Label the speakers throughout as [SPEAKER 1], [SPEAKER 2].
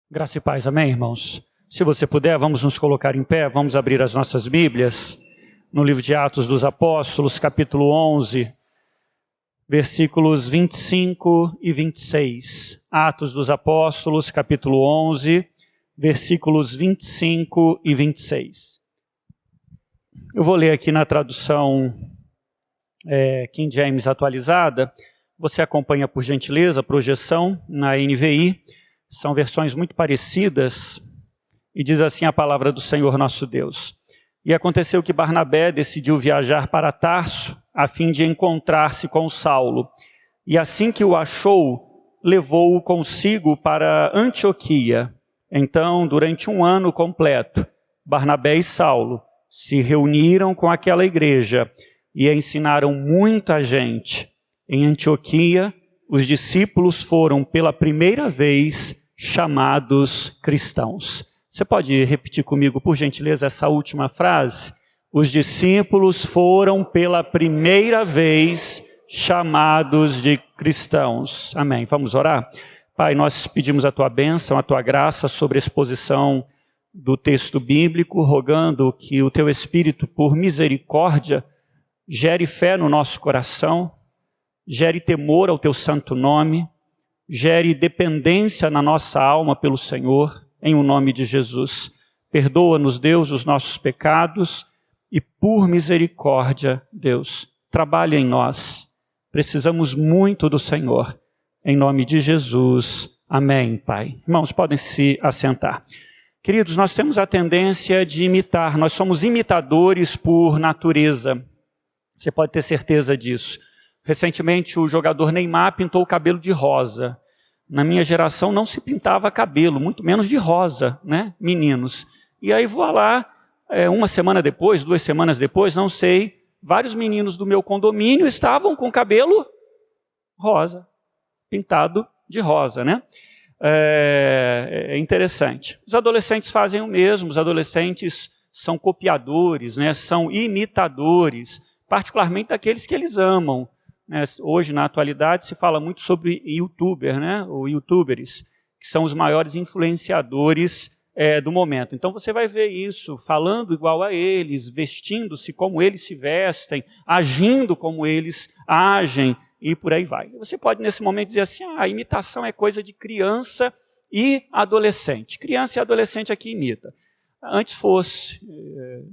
[SPEAKER 1] Graça e paz, amém, irmãos? Se você puder, vamos nos colocar em pé, vamos abrir as nossas Bíblias no livro de Atos dos Apóstolos, capítulo 11, versículos 25 e 26. Atos dos Apóstolos, capítulo 11, versículos 25 e 26. Eu vou ler aqui na tradução King James atualizada. Você acompanha, por gentileza, a projeção na NVI. São versões muito parecidas, e diz assim a palavra do Senhor nosso Deus. E aconteceu que Barnabé decidiu viajar para Tarso, a fim de encontrar-se com Saulo. E assim que o achou, levou-o consigo para Antioquia. Então, durante 1 ano completo, Barnabé e Saulo se reuniram com aquela igreja e ensinaram muita gente. Em Antioquia, os discípulos foram pela primeira vez chamados cristãos. Você pode repetir comigo, por gentileza, essa última frase? Os discípulos foram pela primeira vez chamados de cristãos. Amém. Vamos orar? Pai, nós pedimos a tua bênção, a tua graça sobre a exposição do texto bíblico, rogando que o teu Espírito, por misericórdia, gere fé no nosso coração, gere temor ao teu santo nome, gere dependência na nossa alma pelo Senhor, em o nome de Jesus. Perdoa-nos, Deus, os nossos pecados e por misericórdia, Deus, trabalha em nós. Precisamos muito do Senhor. Em nome de Jesus. Amém, Pai. Irmãos, podem se assentar. Queridos, nós temos a tendência de imitar. Nós somos imitadores por natureza. Você pode ter certeza disso. Recentemente, o jogador Neymar pintou o cabelo de rosa. Na minha geração não se pintava cabelo, muito menos de rosa, né, meninos? E aí vou lá, 1 semana depois, 2 semanas depois, não sei, vários meninos do meu condomínio estavam com cabelo rosa, pintado de rosa, né? É interessante. Os adolescentes fazem o mesmo, os adolescentes são copiadores, né, são imitadores, particularmente daqueles que eles amam. Hoje, na atualidade, se fala muito sobre youtuber, né? Ou youtubers, que são os maiores influenciadores do momento. Então você vai ver isso, falando igual a eles, vestindo-se como eles se vestem, agindo como eles agem, e por aí vai. Você pode, nesse momento, dizer assim, a imitação é coisa de criança e adolescente. Criança e adolescente aqui imita. Antes fosse,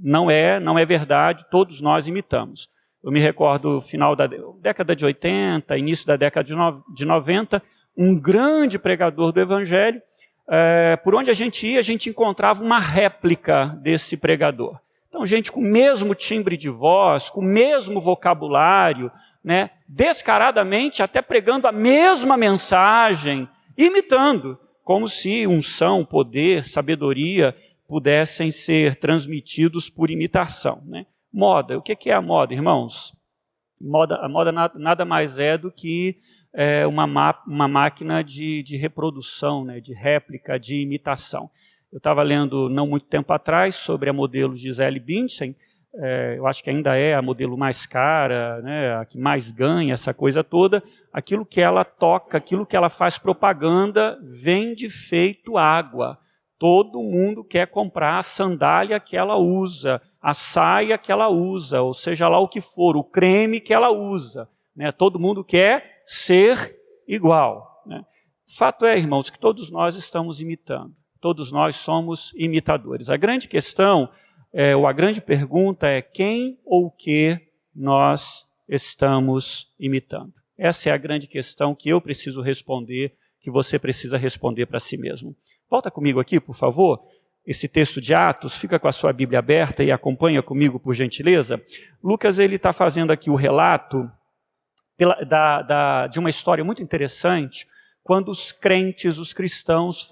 [SPEAKER 1] não é verdade, todos nós imitamos. Eu me recordo, final da década de 80, início da década de 90, um grande pregador do Evangelho, por onde a gente ia, a gente encontrava uma réplica desse pregador. Então, gente com o mesmo timbre de voz, com o mesmo vocabulário, né, descaradamente até pregando a mesma mensagem, imitando, como se unção, poder, sabedoria pudessem ser transmitidos por imitação, né? Moda. O que é a moda, irmãos? A moda nada mais é do que uma máquina de reprodução, né, de réplica, de imitação. Eu estava lendo, não muito tempo atrás, sobre a modelo Gisele Bündchen. Eu acho que ainda é a modelo mais cara, né, a que mais ganha, essa coisa toda. Aquilo que ela toca, aquilo que ela faz propaganda, vende feito água. Todo mundo quer comprar a sandália que ela usa, a saia que ela usa, ou seja lá o que for, o creme que ela usa, né? Todo mundo quer ser igual, né? Fato é, irmãos, que todos nós estamos imitando. Todos nós somos imitadores. A grande questão, ou a grande pergunta é quem ou o que nós estamos imitando. Essa é a grande questão que eu preciso responder, que você precisa responder para si mesmo. Volta comigo aqui, por favor, esse texto de Atos, fica com a sua Bíblia aberta e acompanha comigo, por gentileza. Lucas está fazendo aqui o relato de uma história muito interessante, quando os crentes, os cristãos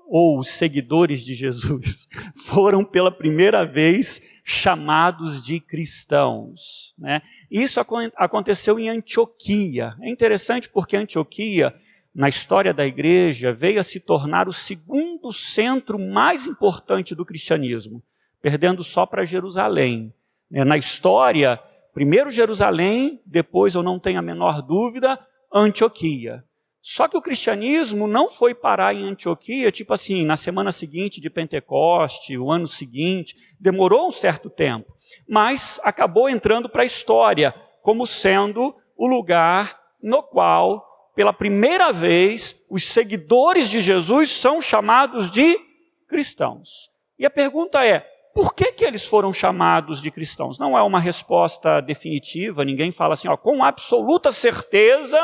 [SPEAKER 1] ou os seguidores de Jesus, foram pela primeira vez chamados de cristãos, né? Isso aconteceu em Antioquia. É interessante porque Antioquia, na história da igreja, veio a se tornar o segundo centro mais importante do cristianismo, perdendo só para Jerusalém. Na história, primeiro Jerusalém, depois, eu não tenho a menor dúvida, Antioquia. Só que o cristianismo não foi parar em Antioquia, tipo assim, na semana seguinte de Pentecoste, o ano seguinte, demorou um certo tempo, mas acabou entrando para a história, como sendo o lugar no qual, pela primeira vez, os seguidores de Jesus são chamados de cristãos. E a pergunta é, por que eles foram chamados de cristãos? Não é uma resposta definitiva, ninguém fala assim, com absoluta certeza,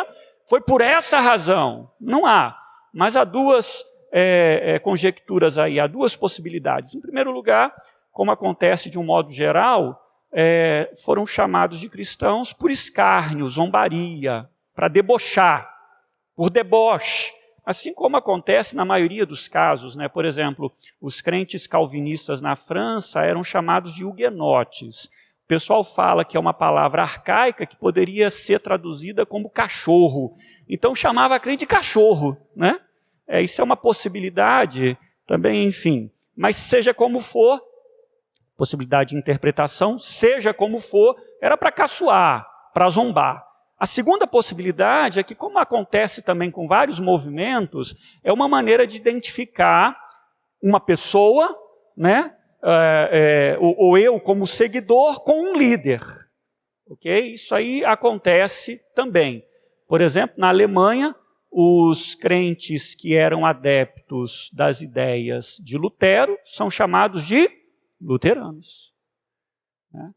[SPEAKER 1] foi por essa razão. Não há, mas há duas conjecturas aí, há duas possibilidades. Em primeiro lugar, como acontece de um modo geral, foram chamados de cristãos por escárnio, zombaria, para debochar, por deboche. Assim como acontece na maioria dos casos, né? Por exemplo, os crentes calvinistas na França eram chamados de huguenotes. O pessoal fala que é uma palavra arcaica que poderia ser traduzida como cachorro. Então chamava a crente de cachorro, né? Isso é uma possibilidade também, enfim. Mas seja como for, possibilidade de interpretação, seja como for, era para caçoar, para zombar. A segunda possibilidade é que, como acontece também com vários movimentos, é uma maneira de identificar uma pessoa, né? Ou eu como seguidor com um líder. Okay? Isso aí acontece também. Por exemplo, na Alemanha, os crentes que eram adeptos das ideias de Lutero são chamados de luteranos. Né?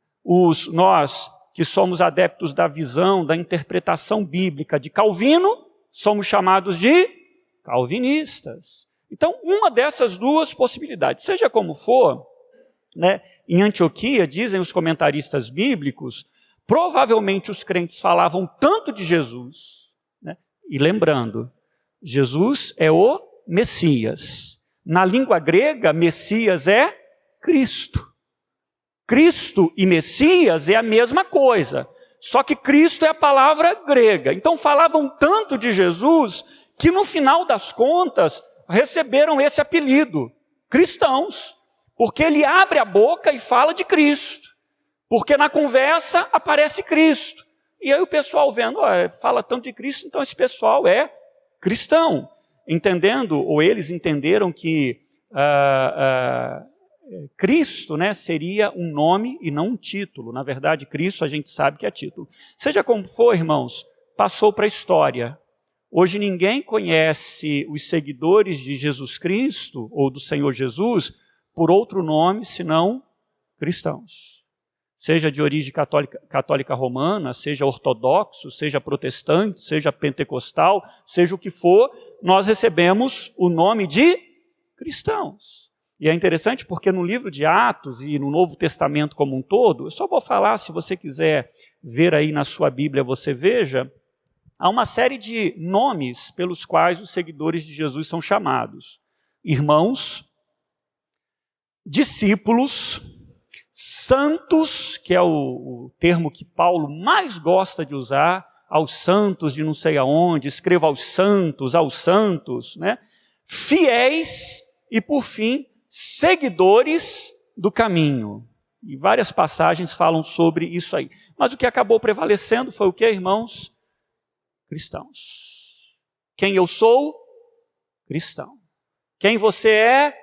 [SPEAKER 1] Nós que somos adeptos da visão, da interpretação bíblica de Calvino, somos chamados de calvinistas. Então, uma dessas duas possibilidades, seja como for, né, em Antioquia, dizem os comentaristas bíblicos, provavelmente os crentes falavam tanto de Jesus, né, e lembrando, Jesus é o Messias. Na língua grega, Messias é Cristo. Cristo e Messias é a mesma coisa, só que Cristo é a palavra grega. Então falavam tanto de Jesus que no final das contas receberam esse apelido, cristãos, porque ele abre a boca e fala de Cristo, porque na conversa aparece Cristo. E aí o pessoal vendo, fala tanto de Cristo, então esse pessoal é cristão, entendendo, ou eles entenderam que Cristo, né, seria um nome e não um título. Na verdade, Cristo a gente sabe que é título. Seja como for, irmãos, passou para a história. Hoje ninguém conhece os seguidores de Jesus Cristo, ou do Senhor Jesus, por outro nome, senão cristãos. Seja de origem católica romana, seja ortodoxo, seja protestante, seja pentecostal, seja o que for, nós recebemos o nome de cristãos. E é interessante porque no livro de Atos e no Novo Testamento como um todo, eu só vou falar, se você quiser ver aí na sua Bíblia, você veja, há uma série de nomes pelos quais os seguidores de Jesus são chamados. Irmãos, discípulos, santos, que é o termo que Paulo mais gosta de usar, aos santos de não sei aonde, escreva aos santos, né? Fiéis e, por fim, seguidores do caminho. E várias passagens falam sobre isso aí. Mas o que acabou prevalecendo foi o que, irmãos? Cristãos. Quem eu sou? Cristão. Quem você é?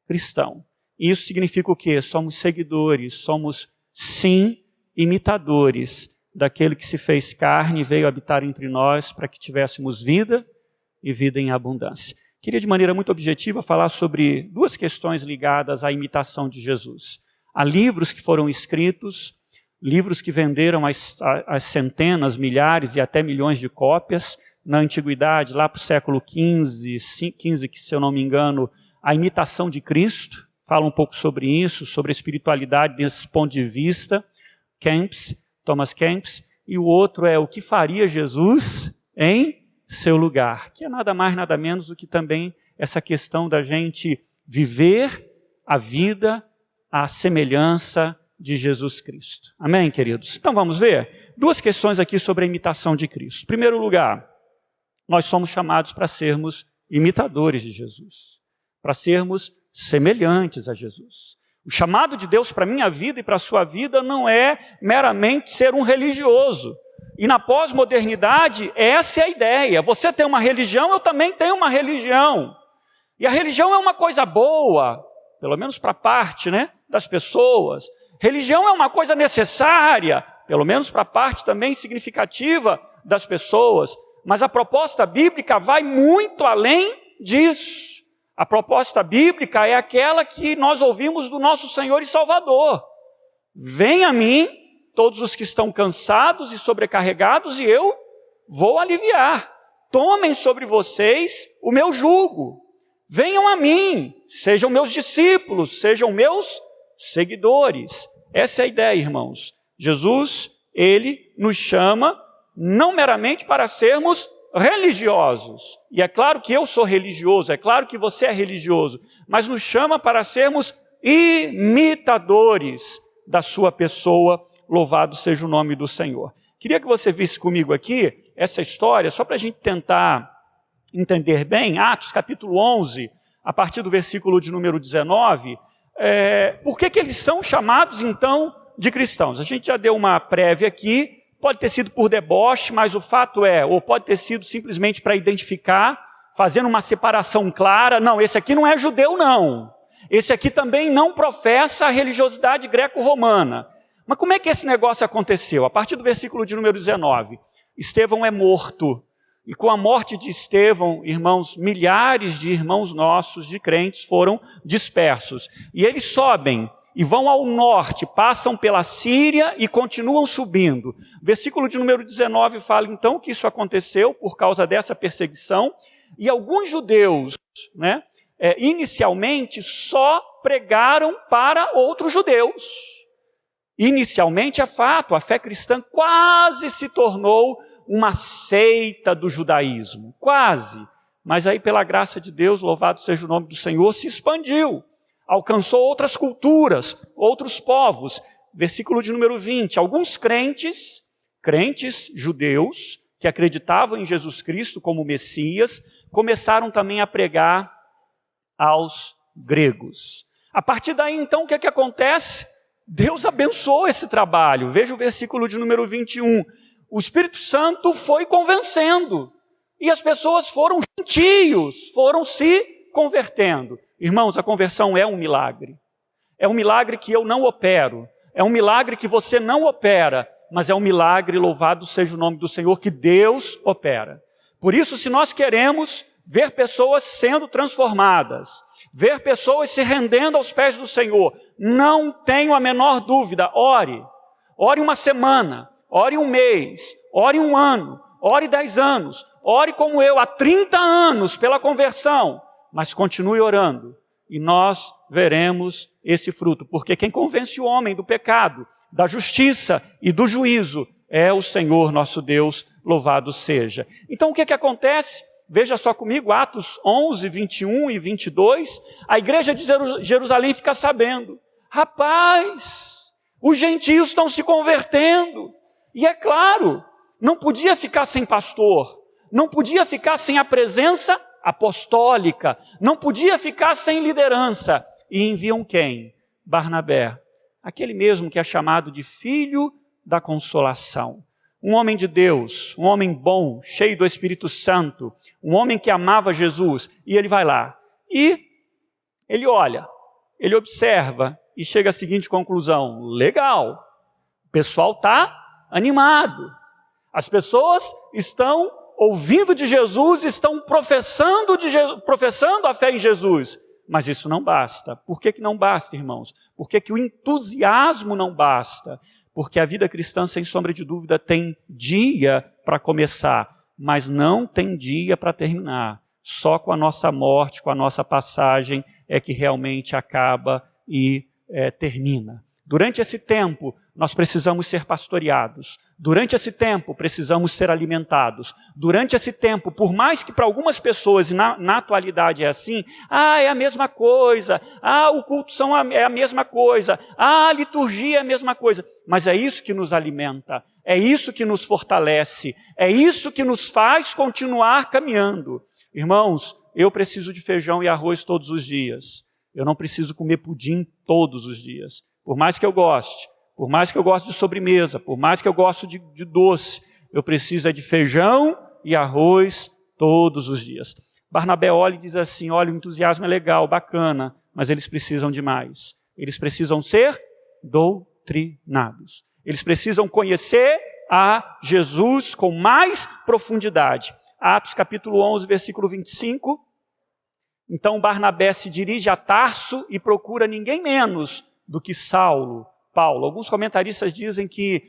[SPEAKER 1] Cristão. E isso significa o quê? Somos seguidores, somos, sim, imitadores daquele que se fez carne e veio habitar entre nós para que tivéssemos vida e vida em abundância. Queria, de maneira muito objetiva, falar sobre duas questões ligadas à imitação de Jesus. Há livros que foram escritos, livros que venderam as centenas, milhares e até milhões de cópias. Na antiguidade, lá para o século XV, que se eu não me engano, a imitação de Cristo. Fala um pouco sobre isso, sobre a espiritualidade desse ponto de vista. Thomas Kempis. E o outro é o que faria Jesus em seu lugar, que é nada mais, nada menos do que também essa questão da gente viver a vida à semelhança de Jesus Cristo. Amém, queridos? Então vamos ver? Duas questões aqui sobre a imitação de Cristo. Em primeiro lugar, nós somos chamados para sermos imitadores de Jesus, para sermos semelhantes a Jesus. O chamado de Deus para a minha vida e para a sua vida não é meramente ser um religioso. E na pós-modernidade, essa é a ideia. Você tem uma religião, eu também tenho uma religião. E a religião é uma coisa boa, pelo menos para parte, das pessoas. Religião é uma coisa necessária, pelo menos para parte também significativa das pessoas. Mas a proposta bíblica vai muito além disso. A proposta bíblica é aquela que nós ouvimos do nosso Senhor e Salvador. Venha a mim, todos os que estão cansados e sobrecarregados, e eu vou aliviar. Tomem sobre vocês o meu jugo. Venham a mim, sejam meus discípulos, sejam meus seguidores. Essa é a ideia, irmãos. Jesus, ele nos chama não meramente para sermos religiosos. E é claro que eu sou religioso, é claro que você é religioso, mas nos chama para sermos imitadores da sua pessoa. Louvado seja o nome do Senhor. Queria que você visse comigo aqui essa história, só para a gente tentar entender bem. Atos capítulo 11, a partir do versículo de número 19, por que eles são chamados então de cristãos? A gente já deu uma prévia aqui, pode ter sido por deboche, mas o fato é, ou pode ter sido simplesmente para identificar, fazendo uma separação clara. Não, esse aqui não é judeu não, esse aqui também não professa a religiosidade greco-romana. Mas como é que esse negócio aconteceu? A partir do versículo de número 19, Estevão é morto, e com a morte de Estevão, irmãos, milhares de irmãos nossos, de crentes, foram dispersos. E eles sobem e vão ao norte, passam pela Síria e continuam subindo. O versículo de número 19 fala então que isso aconteceu por causa dessa perseguição, e alguns judeus, inicialmente só pregaram para outros judeus. Inicialmente é fato, a fé cristã quase se tornou uma seita do judaísmo, quase. Mas aí pela graça de Deus, louvado seja o nome do Senhor, se expandiu, alcançou outras culturas, outros povos. Versículo de número 20, alguns crentes judeus, que acreditavam em Jesus Cristo como Messias, começaram também a pregar aos gregos. A partir daí então, o que acontece? Deus abençoou esse trabalho. Veja o versículo de número 21. O Espírito Santo foi convencendo. E as pessoas foram gentios, foram se convertendo. Irmãos, a conversão é um milagre. É um milagre que eu não opero. É um milagre que você não opera. Mas é um milagre, louvado seja o nome do Senhor, que Deus opera. Por isso, se nós queremos ver pessoas sendo transformadas, ver pessoas se rendendo aos pés do Senhor, não tenho a menor dúvida, ore uma semana, ore um mês, ore um ano, ore 10 anos, ore como eu há 30 anos pela conversão, mas continue orando e nós veremos esse fruto, porque quem convence o homem do pecado, da justiça e do juízo é o Senhor nosso Deus, louvado seja. Então o que acontece? Veja só comigo, Atos 11, 21 e 22, a igreja de Jerusalém fica sabendo. Rapaz, os gentios estão se convertendo. E é claro, não podia ficar sem pastor, não podia ficar sem a presença apostólica, não podia ficar sem liderança. E enviam quem? Barnabé, aquele mesmo que é chamado de filho da consolação. Um homem de Deus, um homem bom, cheio do Espírito Santo, um homem que amava Jesus, e ele vai lá. E ele olha, ele observa e chega à seguinte conclusão: legal, o pessoal está animado, as pessoas estão ouvindo de Jesus, estão professando a fé em Jesus, mas isso não basta. Por que não basta, irmãos? Por que o entusiasmo não basta? Porque a vida cristã, sem sombra de dúvida, tem dia para começar, mas não tem dia para terminar. Só com a nossa morte, com a nossa passagem, é que realmente acaba e termina. Durante esse tempo, nós precisamos ser pastoreados. Durante esse tempo, precisamos ser alimentados. Durante esse tempo, por mais que para algumas pessoas, na atualidade é assim, é a mesma coisa, o culto é a mesma coisa, a liturgia é a mesma coisa, mas é isso que nos alimenta, é isso que nos fortalece, é isso que nos faz continuar caminhando. Irmãos, eu preciso de feijão e arroz todos os dias. Eu não preciso comer pudim todos os dias. Por mais que eu goste de sobremesa, por mais que eu goste de doce, eu preciso é de feijão e arroz todos os dias. Barnabé olha e diz assim, olha, o entusiasmo é legal, bacana, mas eles precisam de mais. Eles precisam ser doutrinados. Eles precisam conhecer a Jesus com mais profundidade. Atos capítulo 11, versículo 25. Então Barnabé se dirige a Tarso e procura ninguém menos do que Paulo. Alguns comentaristas dizem que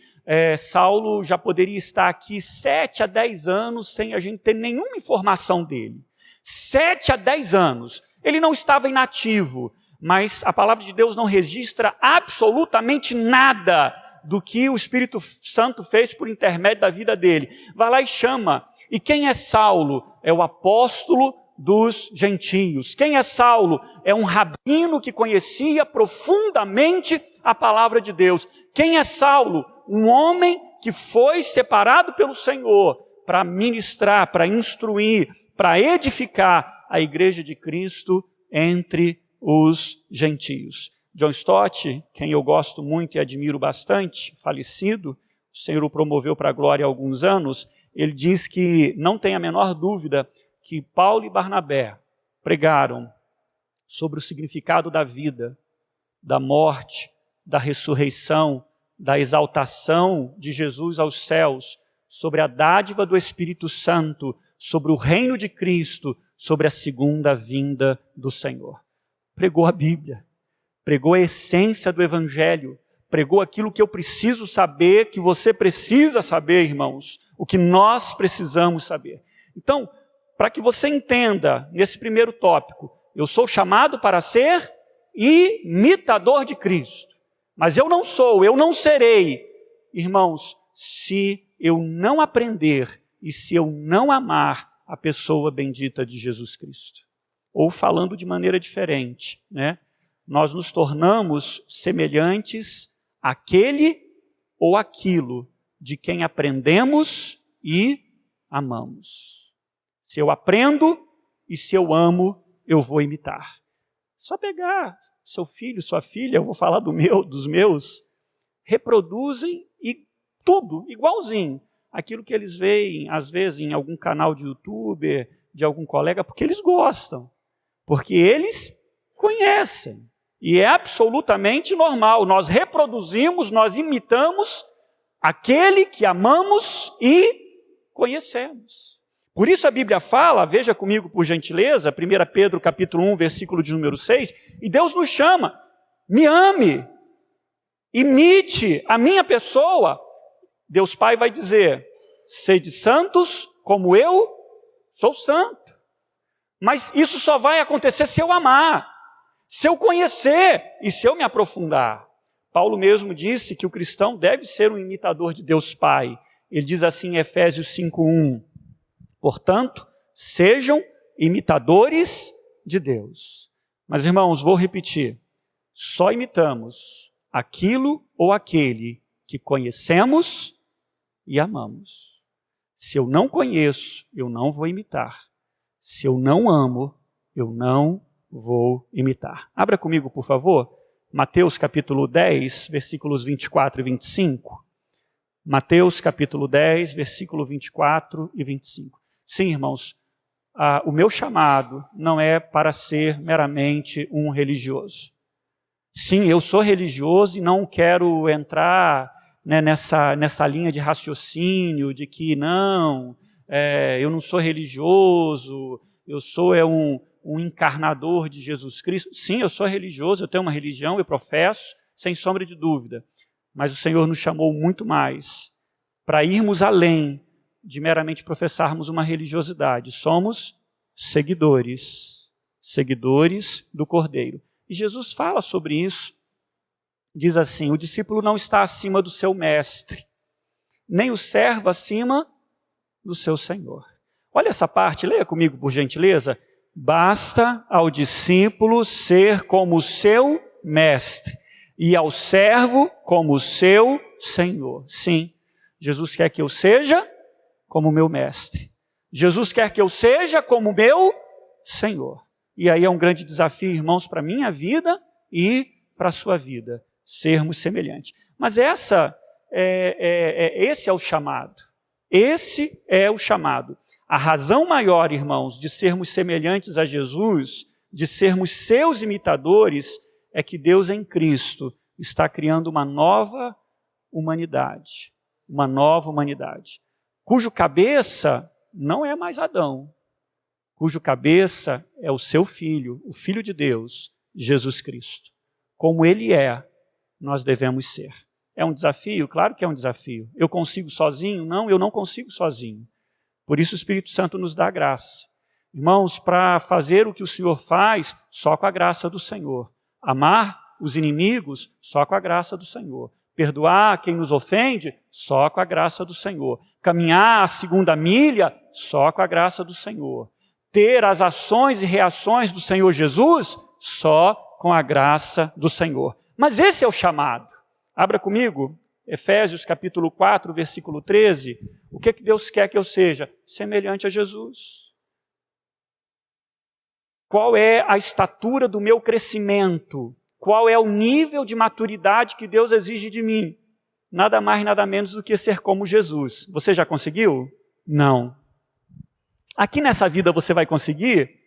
[SPEAKER 1] Saulo já poderia estar aqui 7 a 10 anos sem a gente ter nenhuma informação dele. 7 a 10 anos. Ele não estava inativo, mas a palavra de Deus não registra absolutamente nada do que o Espírito Santo fez por intermédio da vida dele. Vai lá e chama. E quem é Saulo? É o apóstolo dos gentios. Quem é Saulo? É um rabino que conhecia profundamente a palavra de Deus. Quem é Saulo? Um homem que foi separado pelo Senhor para ministrar, para instruir, para edificar a igreja de Cristo entre os gentios. John Stott, quem eu gosto muito e admiro bastante, falecido, o Senhor o promoveu para a glória há alguns anos, ele diz que não tem a menor dúvida que Paulo e Barnabé pregaram sobre o significado da vida, da morte, da ressurreição, da exaltação de Jesus aos céus, sobre a dádiva do Espírito Santo, sobre o reino de Cristo, sobre a segunda vinda do Senhor. Pregou a Bíblia, pregou a essência do Evangelho, pregou aquilo que eu preciso saber, que você precisa saber, irmãos, o que nós precisamos saber. Então, para que você entenda, nesse primeiro tópico, eu sou chamado para ser imitador de Cristo. Mas eu não sou, eu não serei. Irmãos, se eu não aprender e se eu não amar a pessoa bendita de Jesus Cristo. Ou falando de maneira diferente, né? Nós nos tornamos semelhantes àquele ou àquilo de quem aprendemos e amamos. Se eu aprendo e se eu amo, eu vou imitar. Só pegar seu filho, sua filha, eu vou falar dos meus, reproduzem e tudo igualzinho. Aquilo que eles veem, às vezes, em algum canal de YouTube, de algum colega, porque eles gostam, porque eles conhecem. E é absolutamente normal. Nós reproduzimos, nós imitamos aquele que amamos e conhecemos. Por isso a Bíblia fala, veja comigo por gentileza, 1 Pedro capítulo 1, versículo de número 6, e Deus nos chama, me ame, imite a minha pessoa. Deus Pai vai dizer, sede santos como eu sou santo. Mas isso só vai acontecer se eu amar, se eu conhecer e se eu me aprofundar. Paulo mesmo disse que o cristão deve ser um imitador de Deus Pai. Ele diz assim em Efésios 5:1, portanto, sejam imitadores de Deus. Mas, irmãos, vou repetir, só imitamos aquilo ou aquele que conhecemos e amamos. Se eu não conheço, eu não vou imitar. Se eu não amo, eu não vou imitar. Abra comigo, por favor, Mateus capítulo 10, versículos 24 e 25. Mateus capítulo 10, versículo 24 e 25. Sim, irmãos, o meu chamado não é para ser meramente um religioso. Sim, eu sou religioso e não quero entrar nessa linha de raciocínio de que não, eu não sou religioso, eu sou um encarnador de Jesus Cristo. Sim, eu sou religioso, eu tenho uma religião, eu professo, sem sombra de dúvida. Mas o Senhor nos chamou muito mais para irmos além de meramente professarmos uma religiosidade. Somos seguidores do Cordeiro. E Jesus fala sobre isso. Diz assim, o discípulo não está acima do seu mestre, nem o servo acima do seu senhor. Olha essa parte, leia comigo por gentileza. Basta ao discípulo ser como o seu mestre, e ao servo como o seu senhor. Sim, Jesus quer que eu seja como meu mestre. Jesus quer que eu seja como meu Senhor. E aí é um grande desafio, irmãos, para a minha vida e para a sua vida, sermos semelhantes. Mas esse é o chamado. Esse é o chamado. A razão maior, irmãos, de sermos semelhantes a Jesus, de sermos seus imitadores, é que Deus em Cristo está criando uma nova humanidade. Uma nova humanidade. Cujo cabeça não é mais Adão. Cujo cabeça é o seu Filho, o Filho de Deus, Jesus Cristo. Como Ele é, nós devemos ser. É um desafio? Claro que é um desafio. Eu consigo sozinho? Não, eu não consigo sozinho. Por isso o Espírito Santo nos dá graça. Irmãos, para fazer o que o Senhor faz, só com a graça do Senhor. Amar os inimigos, só com a graça do Senhor. Perdoar quem nos ofende, só com a graça do Senhor. Caminhar a segunda milha, só com a graça do Senhor. Ter as ações e reações do Senhor Jesus, só com a graça do Senhor. Mas esse é o chamado. Abra comigo, Efésios capítulo 4, versículo 13. O que Deus quer que eu seja? Semelhante a Jesus. Qual é a estatura do meu crescimento? Qual é o nível de maturidade que Deus exige de mim? Nada mais, nada menos do que ser como Jesus. Você já conseguiu? Não. Aqui nessa vida você vai conseguir?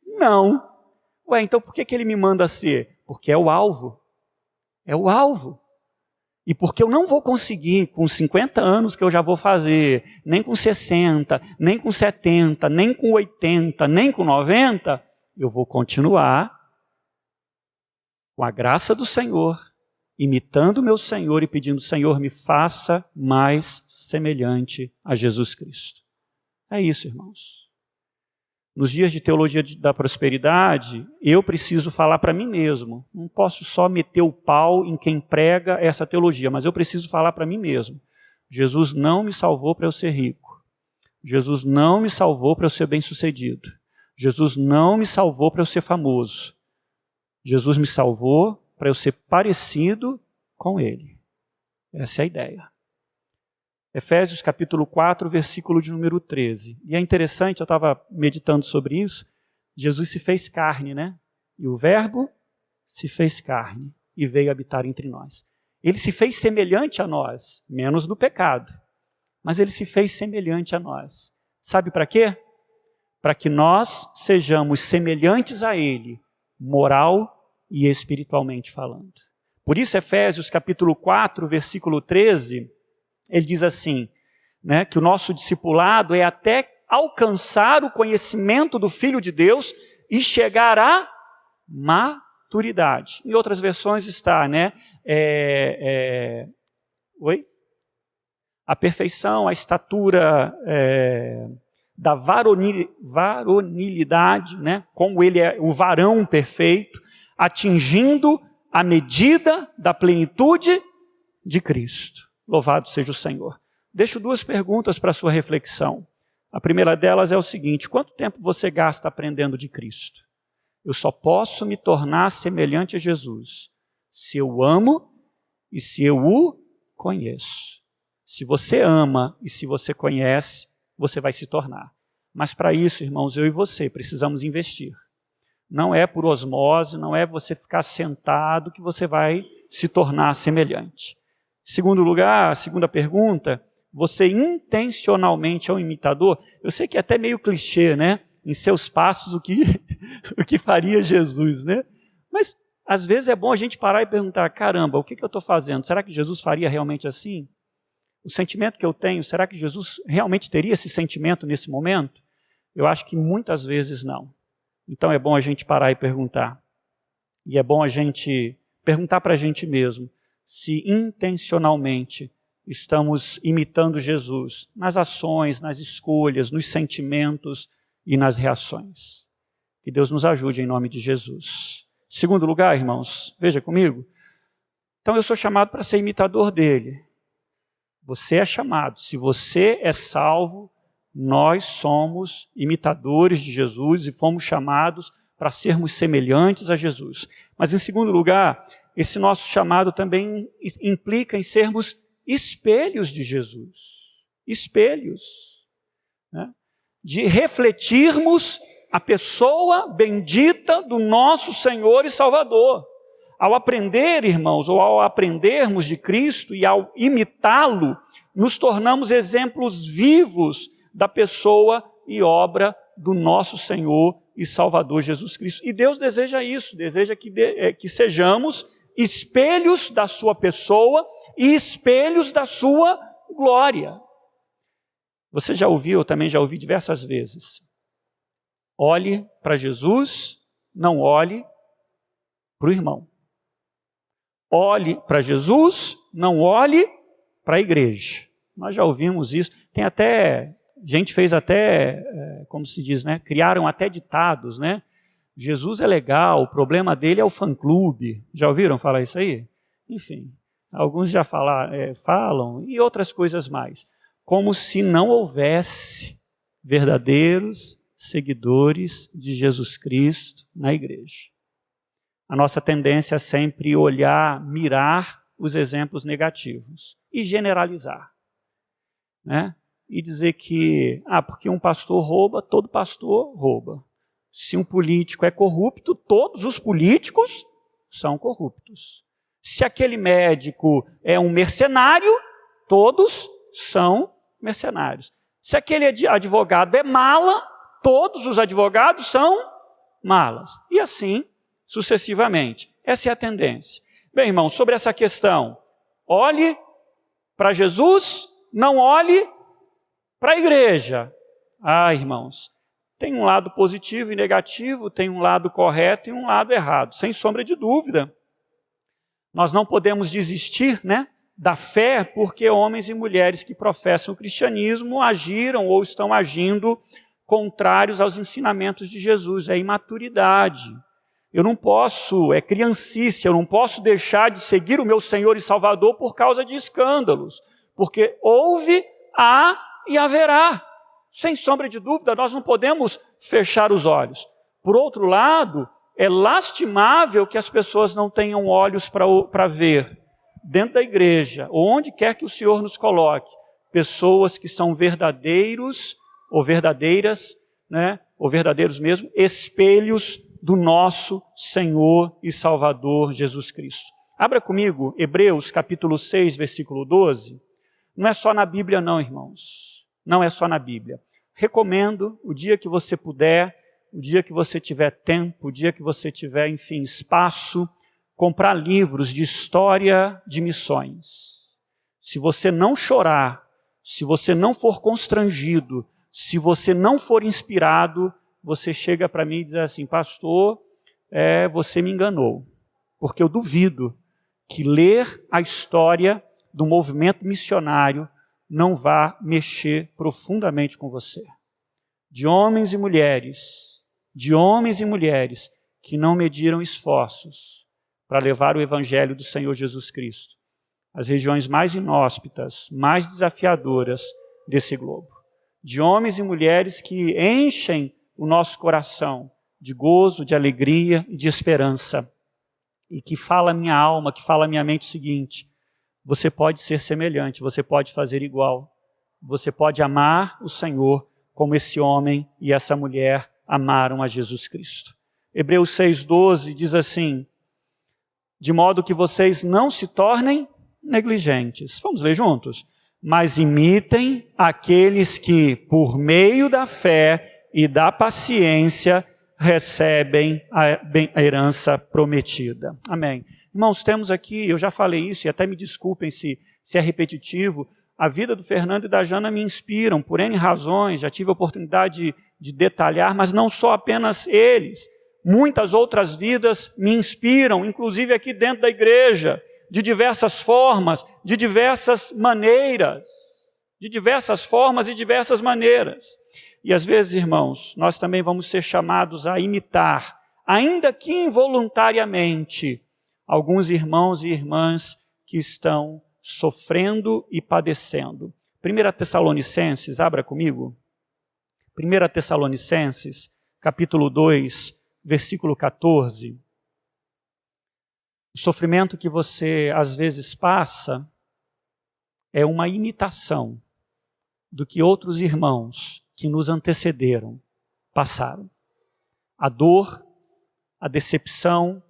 [SPEAKER 1] Não. Ué, então por que Ele me manda ser? Porque é o alvo. É o alvo. E porque eu não vou conseguir com 50 anos que eu já vou fazer, nem com 60, nem com 70, nem com 80, nem com 90, eu vou continuar com a graça do Senhor, imitando o meu Senhor e pedindo, Senhor, me faça mais semelhante a Jesus Cristo. É isso, irmãos. Nos dias de teologia da prosperidade, eu preciso falar para mim mesmo. Não posso só meter o pau em quem prega essa teologia, mas eu preciso falar para mim mesmo. Jesus não me salvou para eu ser rico. Jesus não me salvou para eu ser bem-sucedido. Jesus não me salvou para eu ser famoso. Jesus me salvou para eu ser parecido com Ele. Essa é a ideia. Efésios capítulo 4, versículo de número 13. E é interessante, eu estava meditando sobre isso, Jesus se fez carne, né? E o Verbo se fez carne e veio habitar entre nós. Ele se fez semelhante a nós, menos no pecado, mas Ele se fez semelhante a nós. Sabe para quê? Para que nós sejamos semelhantes a Ele, moral e espiritualmente falando. Por isso, Efésios capítulo 4, versículo 13, ele diz assim, né, que o nosso discipulado é até alcançar o conhecimento do Filho de Deus e chegar à maturidade. Em outras versões está, né, a perfeição, a estatura da varonilidade, né, como ele é o varão perfeito, atingindo a medida da plenitude de Cristo. Louvado seja o Senhor. Deixo duas perguntas para a sua reflexão. A primeira delas é o seguinte: quanto tempo você gasta aprendendo de Cristo? Eu só posso me tornar semelhante a Jesus se eu amo e se eu o conheço. Se você ama e se você conhece, você vai se tornar. Mas para isso, irmãos, eu e você precisamos investir. Não é por osmose, não é você ficar sentado que você vai se tornar semelhante. Segundo lugar, a segunda pergunta, você intencionalmente é um imitador? Eu sei que é até meio clichê, né? Em seus passos o que faria Jesus, né? Mas às vezes é bom a gente parar e perguntar, caramba, o que eu estou fazendo? Será que Jesus faria realmente assim? O sentimento que eu tenho, será que Jesus realmente teria esse sentimento nesse momento? Eu acho que muitas vezes não. Então é bom a gente parar e perguntar. E é bom a gente perguntar para a gente mesmo se intencionalmente estamos imitando Jesus nas ações, nas escolhas, nos sentimentos e nas reações. Que Deus nos ajude em nome de Jesus. Segundo lugar, irmãos, veja comigo. Então eu sou chamado para ser imitador dele. Você é chamado. Se você é salvo, nós somos imitadores de Jesus e fomos chamados para sermos semelhantes a Jesus. Mas em segundo lugar, esse nosso chamado também implica em sermos espelhos de Jesus. Espelhos. Né? De refletirmos a pessoa bendita do nosso Senhor e Salvador. Ao aprender, irmãos, ou ao aprendermos de Cristo e ao imitá-lo, nos tornamos exemplos vivos da pessoa e obra do nosso Senhor e Salvador Jesus Cristo. E Deus deseja isso, deseja que sejamos espelhos da sua pessoa e espelhos da sua glória. Você já ouviu, eu também já ouvi diversas vezes. Olhe para Jesus, não olhe para o irmão. Olhe para Jesus, não olhe para a igreja. Nós já ouvimos isso. Tem até, gente fez até, como se diz, né? Criaram até ditados, né? Jesus é legal, o problema dele é o fã-clube. Já ouviram falar isso aí? Enfim, alguns já falam e outras coisas mais. Como se não houvesse verdadeiros seguidores de Jesus Cristo na igreja. A nossa tendência é sempre olhar, mirar os exemplos negativos e generalizar, né? E dizer que, porque um pastor rouba, todo pastor rouba. Se um político é corrupto, todos os políticos são corruptos. Se aquele médico é um mercenário, todos são mercenários. Se aquele advogado é mala, todos os advogados são malas. E assim sucessivamente. Essa é a tendência. Bem, irmão, sobre essa questão, olhe para Jesus, não olhe para a igreja. Irmãos, tem um lado positivo e negativo, tem um lado correto e um lado errado, sem sombra de dúvida. Nós não podemos desistir, né, da fé porque homens e mulheres que professam o cristianismo agiram ou estão agindo contrários aos ensinamentos de Jesus. É imaturidade. Eu não posso, é criancice, eu não posso deixar de seguir o meu Senhor e Salvador por causa de escândalos. Porque houve, há e haverá. Sem sombra de dúvida, nós não podemos fechar os olhos. Por outro lado, é lastimável que as pessoas não tenham olhos para ver, dentro da igreja, ou onde quer que o Senhor nos coloque, pessoas que são verdadeiros, ou verdadeiras, né, ou verdadeiros mesmo, espelhos do nosso Senhor e Salvador Jesus Cristo. Abra comigo Hebreus capítulo 6, versículo 12. Não é só na Bíblia não, irmãos. Não é só na Bíblia. Recomendo, o dia que você puder, o dia que você tiver tempo, o dia que você tiver, enfim, espaço, comprar livros de história de missões. Se você não chorar, se você não for constrangido, se você não for inspirado, você chega para mim e diz assim, pastor, você me enganou. Porque eu duvido que ler a história do movimento missionário não vá mexer profundamente com você. De homens e mulheres que não mediram esforços para levar o evangelho do Senhor Jesus Cristo às regiões mais inóspitas, mais desafiadoras desse globo. De homens e mulheres que enchem o nosso coração de gozo, de alegria e de esperança. E que fala a minha alma, que fala a minha mente o seguinte, você pode ser semelhante, você pode fazer igual. Você pode amar o Senhor como esse homem e essa mulher amaram a Jesus Cristo. Hebreus 6,12 diz assim, de modo que vocês não se tornem negligentes. Vamos ler juntos? Mas imitem aqueles que, por meio da fé e da paciência, recebem a herança prometida. Amém. Irmãos, temos aqui, eu já falei isso, e até me desculpem se é repetitivo, a vida do Fernando e da Jana me inspiram, por N razões, já tive a oportunidade de detalhar, mas não só apenas eles. Muitas outras vidas me inspiram, inclusive aqui dentro da igreja, de diversas formas, de diversas maneiras. De diversas formas e diversas maneiras. E às vezes, irmãos, nós também vamos ser chamados a imitar, ainda que involuntariamente, alguns irmãos e irmãs que estão sofrendo e padecendo. 1 Tessalonicenses, abra comigo. 1 Tessalonicenses, capítulo 2, versículo 14. O sofrimento que você às vezes passa é uma imitação do que outros irmãos que nos antecederam passaram. A dor, a decepção,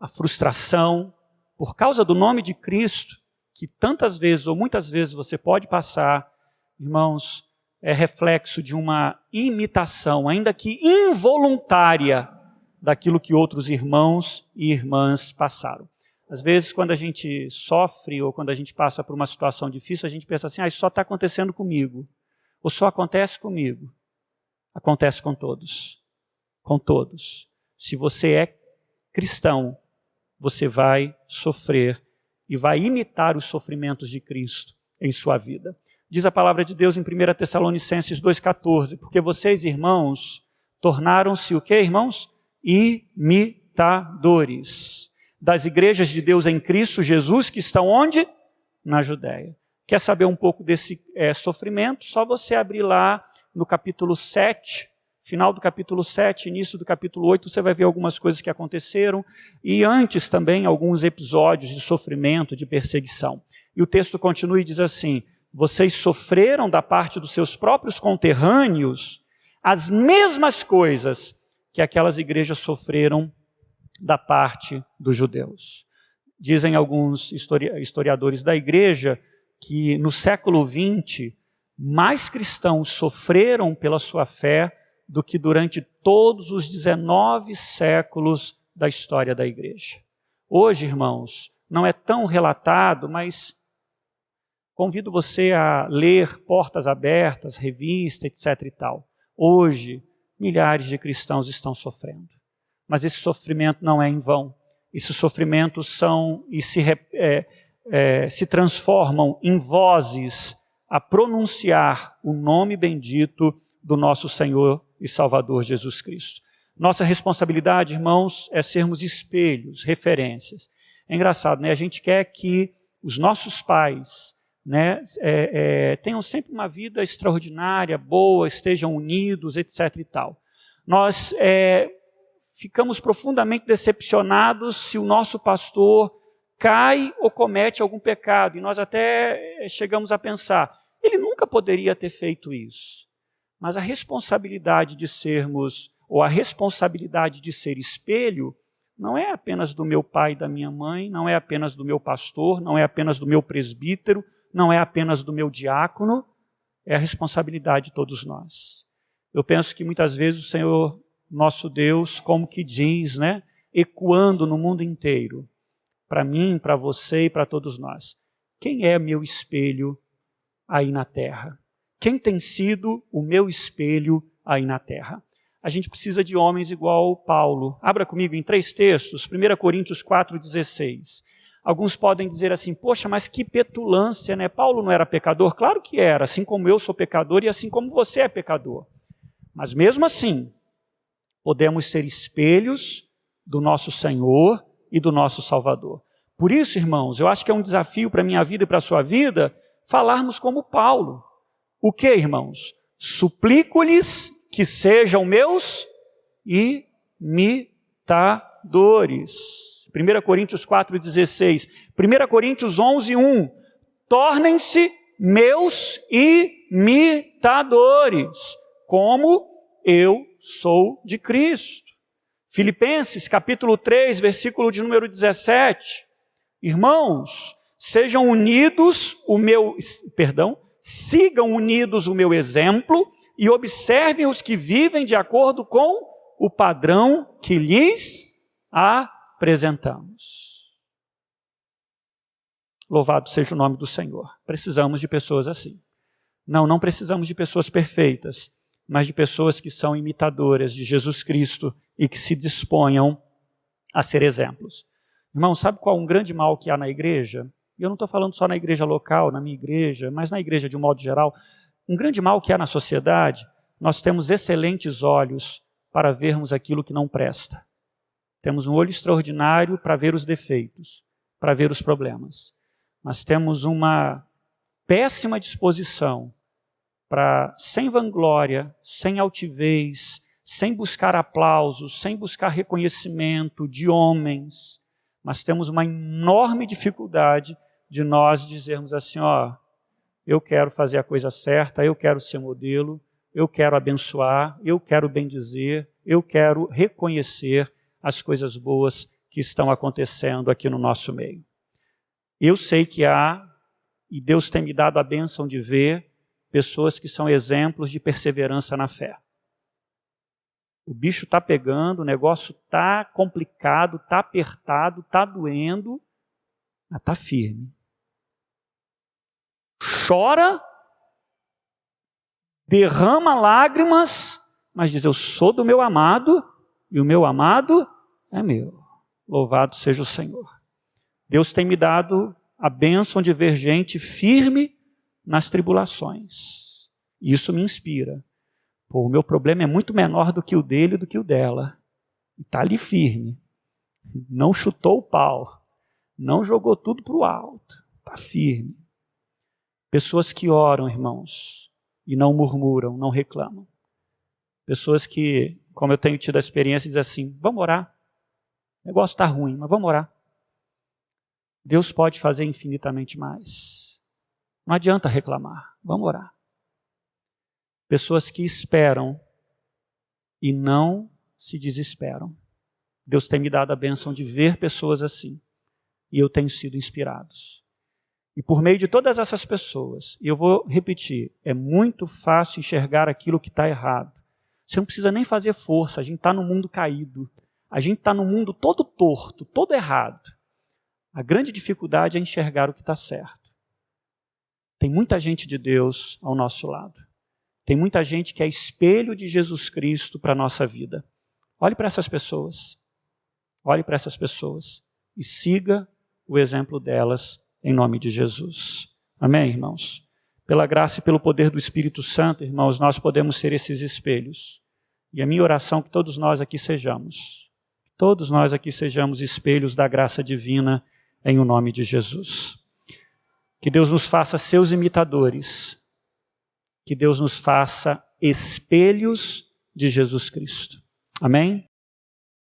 [SPEAKER 1] a frustração, por causa do nome de Cristo, que tantas vezes ou muitas vezes você pode passar, irmãos, é reflexo de uma imitação, ainda que involuntária, daquilo que outros irmãos e irmãs passaram. Às vezes, quando a gente sofre ou quando a gente passa por uma situação difícil, a gente pensa assim, isso só está acontecendo comigo. Ou só acontece comigo. Acontece com todos. Com todos. Se você é cristão, você vai sofrer e vai imitar os sofrimentos de Cristo em sua vida. Diz a palavra de Deus em 1 Tessalonicenses 2,14, porque vocês, irmãos, tornaram-se o quê, irmãos? Imitadores das igrejas de Deus em Cristo Jesus, que estão onde? Na Judéia. Quer saber um pouco desse sofrimento? Só você abrir lá no capítulo 7, final do capítulo 7, início do capítulo 8, você vai ver algumas coisas que aconteceram, e antes também alguns episódios de sofrimento, de perseguição. E o texto continua e diz assim, vocês sofreram da parte dos seus próprios conterrâneos as mesmas coisas que aquelas igrejas sofreram da parte dos judeus. Dizem alguns historiadores da igreja que no século XX, mais cristãos sofreram pela sua fé do que durante todos os 19 séculos da história da igreja. Hoje, irmãos, não é tão relatado, mas convido você a ler Portas Abertas, revista, etc. e tal. Hoje, milhares de cristãos estão sofrendo. Mas esse sofrimento não é em vão. Esses sofrimentos são e se transformam em vozes a pronunciar o nome bendito do nosso Senhor e Salvador Jesus Cristo. Nossa responsabilidade, irmãos, é sermos espelhos, referências. É engraçado, né? A gente quer que os nossos pais, né, tenham sempre uma vida extraordinária, boa, estejam unidos, etc. e tal. Nós ficamos profundamente decepcionados se o nosso pastor cai ou comete algum pecado. E nós até chegamos a pensar, ele nunca poderia ter feito isso. Mas a responsabilidade de sermos, ou a responsabilidade de ser espelho, não é apenas do meu pai e da minha mãe, não é apenas do meu pastor, não é apenas do meu presbítero, não é apenas do meu diácono, é a responsabilidade de todos nós. Eu penso que muitas vezes o Senhor, nosso Deus, como que diz, né, ecoando no mundo inteiro, para mim, para você e para todos nós, quem é meu espelho aí na terra? Quem tem sido o meu espelho aí na terra? A gente precisa de homens igual Paulo. Abra comigo em 3 textos, 1 Coríntios 4,16. Alguns podem dizer assim, poxa, mas que petulância, né? Paulo não era pecador? Claro que era, assim como eu sou pecador e assim como você é pecador. Mas mesmo assim, podemos ser espelhos do nosso Senhor e do nosso Salvador. Por isso, irmãos, eu acho que é um desafio para a minha vida e para a sua vida, falarmos como Paulo. O que, irmãos? Suplico-lhes que sejam meus imitadores. 1 Coríntios 4,16. 1 Coríntios 11:1. Tornem-se meus imitadores, como eu sou de Cristo. Filipenses capítulo 3, versículo de número 17. Irmãos, sigam unidos o meu exemplo e observem os que vivem de acordo com o padrão que lhes apresentamos. Louvado seja o nome do Senhor. Precisamos de pessoas assim. Não precisamos de pessoas perfeitas, mas de pessoas que são imitadoras de Jesus Cristo e que se disponham a ser exemplos. Irmão, sabe qual é um grande mal que há na igreja? E eu não estou falando só na igreja local, na minha igreja, mas na igreja de um modo geral. Um grande mal que há na sociedade, nós temos excelentes olhos para vermos aquilo que não presta. Temos um olho extraordinário para ver os defeitos, para ver os problemas. Mas temos uma péssima disposição para, sem vanglória, sem altivez, sem buscar aplausos, sem buscar reconhecimento de homens, mas temos uma enorme dificuldade de nós dizermos assim, eu quero fazer a coisa certa, eu quero ser modelo, eu quero abençoar, eu quero bendizer, eu quero reconhecer as coisas boas que estão acontecendo aqui no nosso meio. Eu sei que há, e Deus tem me dado a bênção de ver, pessoas que são exemplos de perseverança na fé. O bicho está pegando, o negócio está complicado, está apertado, está doendo, mas está firme. Chora, derrama lágrimas, mas diz, eu sou do meu amado e o meu amado é meu. Louvado seja o Senhor. Deus tem me dado a bênção de ver gente firme nas tribulações. Isso me inspira. Pô, o meu problema é muito menor do que o dele e do que o dela. E está ali firme. Não chutou o pau. Não jogou tudo para o alto. Está firme. Pessoas que oram, irmãos, e não murmuram, não reclamam. Pessoas que, como eu tenho tido a experiência, dizem assim, vamos orar. O negócio está ruim, mas vamos orar. Deus pode fazer infinitamente mais. Não adianta reclamar, vamos orar. Pessoas que esperam e não se desesperam. Deus tem me dado a bênção de ver pessoas assim. E eu tenho sido inspirado. E por meio de todas essas pessoas, e eu vou repetir, é muito fácil enxergar aquilo que está errado. Você não precisa nem fazer força, a gente está no mundo caído. A gente está no mundo todo torto, todo errado. A grande dificuldade é enxergar o que está certo. Tem muita gente de Deus ao nosso lado. Tem muita gente que é espelho de Jesus Cristo para a nossa vida. Olhe para essas pessoas. Olhe para essas pessoas e siga o exemplo delas em nome de Jesus. Amém, irmãos? Pela graça e pelo poder do Espírito Santo, irmãos, nós podemos ser esses espelhos. E a minha oração é que todos nós aqui sejamos. Todos nós aqui sejamos espelhos da graça divina em o nome de Jesus. Que Deus nos faça seus imitadores. Que Deus nos faça espelhos de Jesus Cristo. Amém?